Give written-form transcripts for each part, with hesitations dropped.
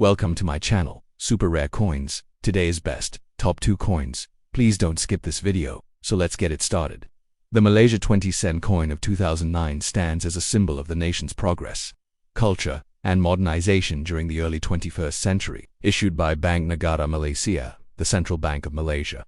Welcome to my channel, Super Rare Coins. Today's best, top 2 coins. Please don't skip this video, so let's get it started. The Malaysia 20 sen coin of 2009 stands as a symbol of the nation's progress, culture, and modernization during the early 21st century. Issued by Bank Negara Malaysia, the Central Bank of Malaysia.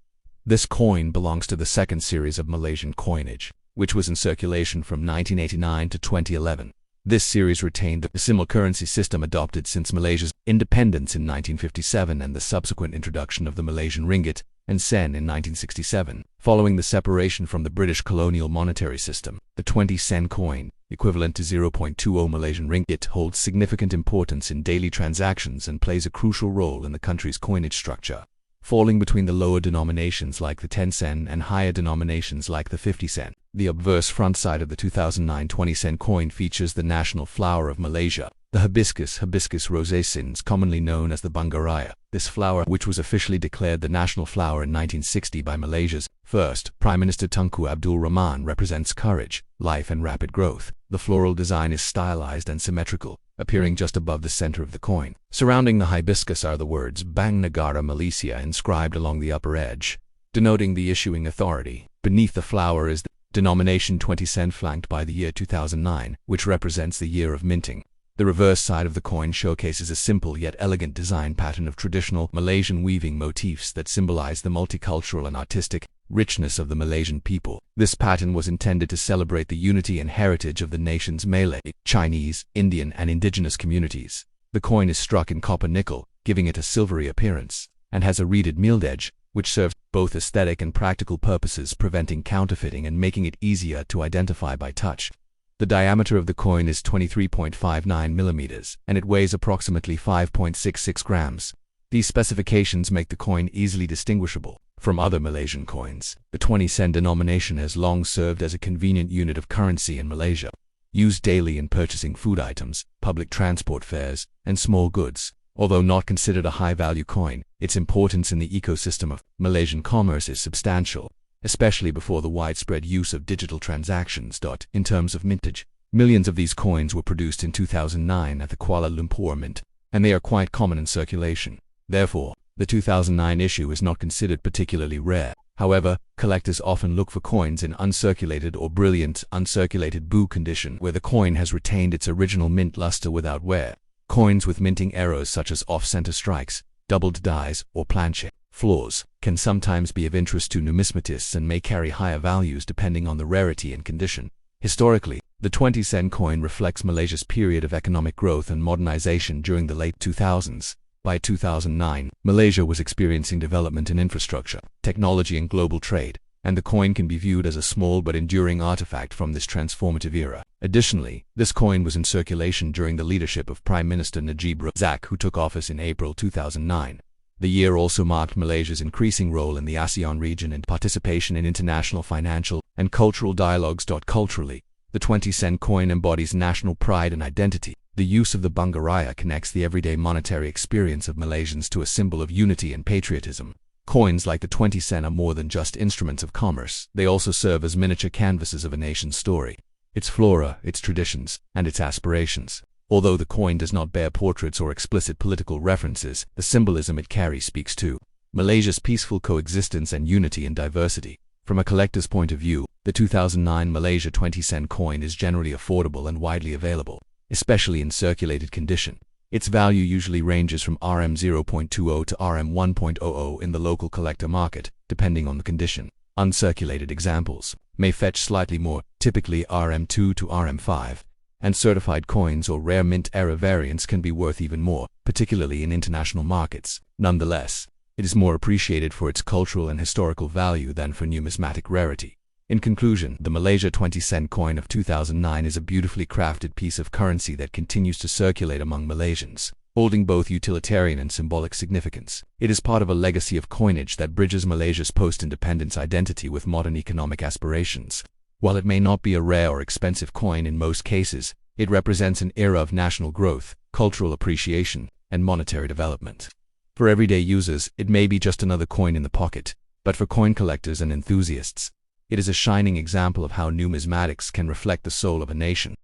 This coin belongs to the second series of Malaysian coinage, which was in circulation from 1989 to 2011. This series retained the decimal currency system adopted since Malaysia's independence in 1957 and the subsequent introduction of the Malaysian ringgit and SEN in 1967. Following the separation from the British colonial monetary system, the 20 sen coin, equivalent to 0.20 Malaysian ringgit, holds significant importance in daily transactions and plays a crucial role in the country's coinage structure, falling between the lower denominations like the 10 sen and higher denominations like the 50 sen. The obverse front side of the 2009 20 sen coin features the national flower of Malaysia, the hibiscus rosacens, commonly known as the bunga-raya. This flower, which was officially declared the national flower in 1960 by Malaysia's first Prime Minister Tunku Abdul Rahman, represents courage, life and rapid growth. The floral design is stylized and symmetrical, appearing just above the center of the coin. Surrounding the hibiscus are the words Bank Negara Malaysia inscribed along the upper edge, denoting the issuing authority. Beneath the flower is the denomination 20 sen flanked by the year 2009, which represents the year of minting. The reverse side of the coin showcases a simple yet elegant design pattern of traditional Malaysian weaving motifs that symbolize the multicultural and artistic richness of the Malaysian people. This pattern was intended to celebrate the unity and heritage of the nation's Malay, Chinese, Indian, and indigenous communities. The coin is struck in copper nickel, giving it a silvery appearance, and has a reeded milled edge, which serves both aesthetic and practical purposes, preventing counterfeiting and making it easier to identify by touch. The diameter of the coin is 23.59 millimeters, and it weighs approximately 5.66 grams. These specifications make the coin easily distinguishable from other Malaysian coins. The 20 sen denomination has long served as a convenient unit of currency in Malaysia, used daily in purchasing food items, public transport fares, and small goods. Although not considered a high-value coin, its importance in the ecosystem of Malaysian commerce is substantial, especially before the widespread use of digital transactions. In terms of mintage, millions of these coins were produced in 2009 at the Kuala Lumpur Mint, and they are quite common in circulation. Therefore, the 2009 issue is not considered particularly rare. However, collectors often look for coins in uncirculated or brilliant uncirculated blue condition, where the coin has retained its original mint luster without wear. Coins with minting errors such as off-center strikes, doubled dies, or planche flaws can sometimes be of interest to numismatists and may carry higher values depending on the rarity and condition. Historically, the 20 sen coin reflects Malaysia's period of economic growth and modernization during the late 2000s. By 2009, Malaysia was experiencing development in infrastructure, technology, and global trade, and the coin can be viewed as a small but enduring artifact from this transformative era. Additionally, this coin was in circulation during the leadership of Prime Minister Najib Razak, who took office in April 2009. The year also marked Malaysia's increasing role in the ASEAN region and participation in international financial and cultural dialogues. Culturally, the 20 sen coin embodies national pride and identity. The use of the bunga-raya connects the everyday monetary experience of Malaysians to a symbol of unity and patriotism. Coins like the 20 sen are more than just instruments of commerce. They also serve as miniature canvases of a nation's story, its flora, its traditions, and its aspirations. Although the coin does not bear portraits or explicit political references, the symbolism it carries speaks to Malaysia's peaceful coexistence and unity in diversity. From a collector's point of view, the 2009 Malaysia 20 sen coin is generally affordable and widely available, especially in circulated condition. Its value usually ranges from RM0.20 to RM1.00 in the local collector market, depending on the condition. Uncirculated examples may fetch slightly more, typically RM2 to RM5, and certified coins or rare mint error variants can be worth even more, particularly in international markets. Nonetheless, it is more appreciated for its cultural and historical value than for numismatic rarity. In conclusion, the Malaysia 20 sen coin of 2009 is a beautifully crafted piece of currency that continues to circulate among Malaysians, holding both utilitarian and symbolic significance. It is part of a legacy of coinage that bridges Malaysia's post-independence identity with modern economic aspirations. While it may not be a rare or expensive coin in most cases, it represents an era of national growth, cultural appreciation, and monetary development. For everyday users, it may be just another coin in the pocket, but for coin collectors and enthusiasts, it is a shining example of how numismatics can reflect the soul of a nation.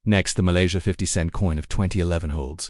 Next, the Malaysia 50 sen coin of 2011 holds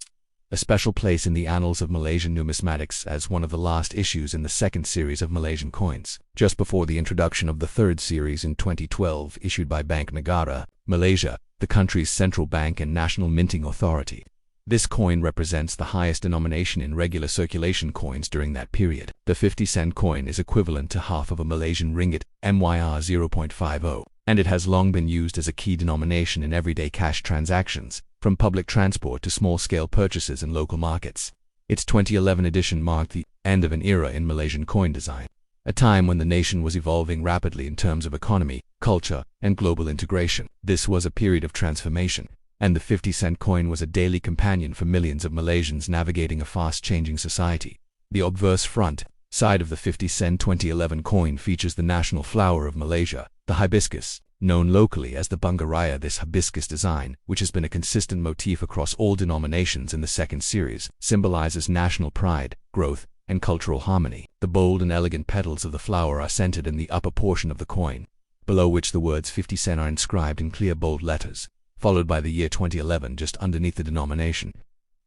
a special place in the annals of Malaysian numismatics as one of the last issues in the second series of Malaysian coins, just before the introduction of the third series in 2012 issued by Bank Negara, Malaysia, the country's central bank and national minting authority. This coin represents the highest denomination in regular circulation coins during that period. The 50-cent coin is equivalent to half of a Malaysian ringgit, MYR 0.50, and it has long been used as a key denomination in everyday cash transactions, from public transport to small-scale purchases in local markets. Its 2011 edition marked the end of an era in Malaysian coin design, a time when the nation was evolving rapidly in terms of economy, culture, and global integration. This was a period of transformation, and the 50-cent coin was a daily companion for millions of Malaysians navigating a fast-changing society. The obverse front side of the 50-cent 2011 coin features the national flower of Malaysia, the hibiscus, known locally as the bunga raya. This hibiscus design, which has been a consistent motif across all denominations in the second series, symbolizes national pride, growth, and cultural harmony. The bold and elegant petals of the flower are centered in the upper portion of the coin, below which the words 50 cent are inscribed in clear bold letters, followed by the year 2011 just underneath the denomination.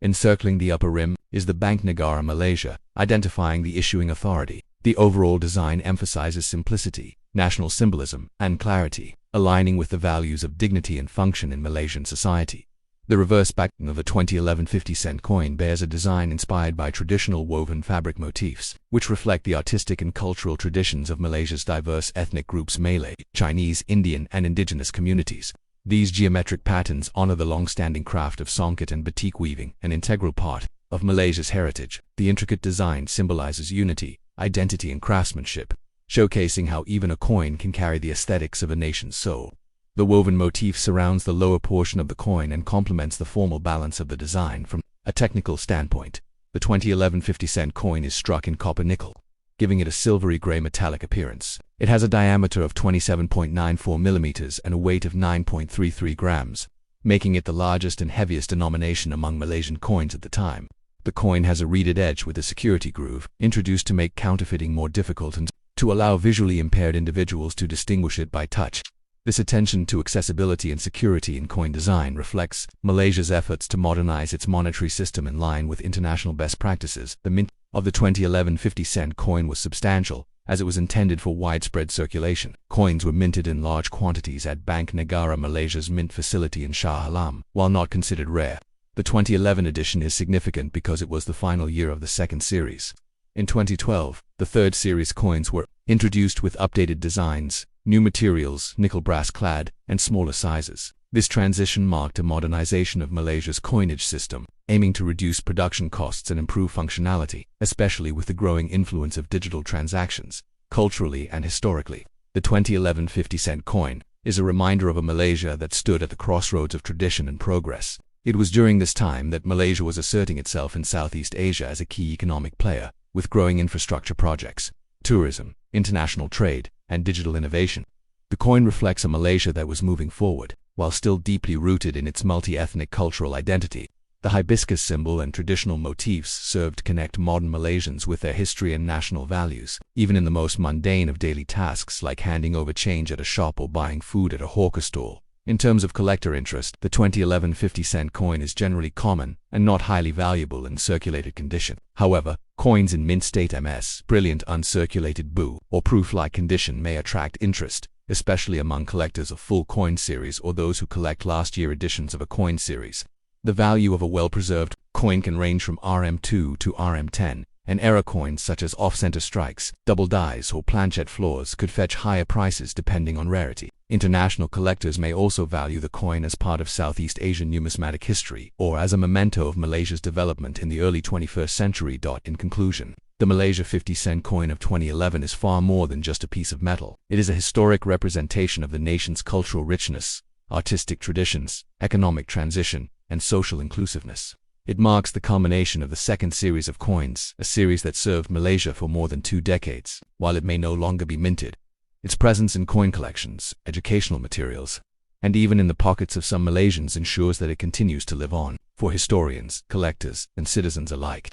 Encircling the upper rim is the Bank Negara Malaysia, identifying the issuing authority. The overall design emphasizes simplicity, national symbolism, and clarity, aligning with the values of dignity and function in Malaysian society. The reverse backing of the 2011 50-cent coin bears a design inspired by traditional woven fabric motifs, which reflect the artistic and cultural traditions of Malaysia's diverse ethnic groups: Malay, Chinese, Indian, and indigenous communities. These geometric patterns honor the long-standing craft of songket and batik weaving, an integral part of Malaysia's heritage. The intricate design symbolizes unity, identity, and craftsmanship, showcasing how even a coin can carry the aesthetics of a nation's soul. The woven motif surrounds the lower portion of the coin and complements the formal balance of the design. From a technical standpoint, the 2011 50-cent coin is struck in copper nickel, giving it a silvery gray metallic appearance. It has a diameter of 27.94 millimeters and a weight of 9.33 grams, making it the largest and heaviest denomination among Malaysian coins at the time. The coin has a reeded edge with a security groove, introduced to make counterfeiting more difficult and to allow visually impaired individuals to distinguish it by touch. This attention to accessibility and security in coin design reflects Malaysia's efforts to modernize its monetary system in line with international best practices. The mint of the 2011 50-cent coin was substantial, as it was intended for widespread circulation. Coins were minted in large quantities at Bank Negara Malaysia's mint facility in Shah Alam. While not considered rare, the 2011 edition is significant because it was the final year of the second series. In 2012, the third series coins were introduced with updated designs, new materials, nickel brass clad, and smaller sizes. This transition marked a modernization of Malaysia's coinage system, aiming to reduce production costs and improve functionality, especially with the growing influence of digital transactions, culturally and historically. The 2011 50-cent coin is a reminder of a Malaysia that stood at the crossroads of tradition and progress. It was during this time that Malaysia was asserting itself in Southeast Asia as a key economic player, with growing infrastructure projects, tourism, international trade, and digital innovation. The coin reflects a Malaysia that was moving forward, while still deeply rooted in its multi-ethnic cultural identity. The hibiscus symbol and traditional motifs served to connect modern Malaysians with their history and national values, even in the most mundane of daily tasks like handing over change at a shop or buying food at a hawker stall. In terms of collector interest, the 2011 50-cent coin is generally common and not highly valuable in circulated condition. However, coins in mint state MS, brilliant uncirculated BU, or proof-like condition may attract interest, especially among collectors of full coin series or those who collect last-year editions of a coin series. The value of a well-preserved coin can range from RM2 to RM10, and error coins such as off-center strikes, double dies, or planchette floors could fetch higher prices depending on rarity. International collectors may also value the coin as part of Southeast Asian numismatic history or as a memento of Malaysia's development in the early 21st century. In conclusion, the Malaysia 50-cent coin of 2011 is far more than just a piece of metal. It is a historic representation of the nation's cultural richness, artistic traditions, economic transition, and social inclusiveness. It marks the culmination of the second series of coins, a series that served Malaysia for more than 2 decades. While it may no longer be minted, its presence in coin collections, educational materials, and even in the pockets of some Malaysians ensures that it continues to live on, for historians, collectors, and citizens alike.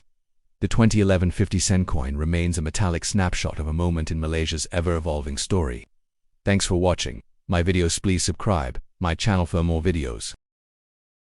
The 2011 50-cent coin remains a metallic snapshot of a moment in Malaysia's ever-evolving story. Thanks for watching my videos. Please subscribe my channel for more videos.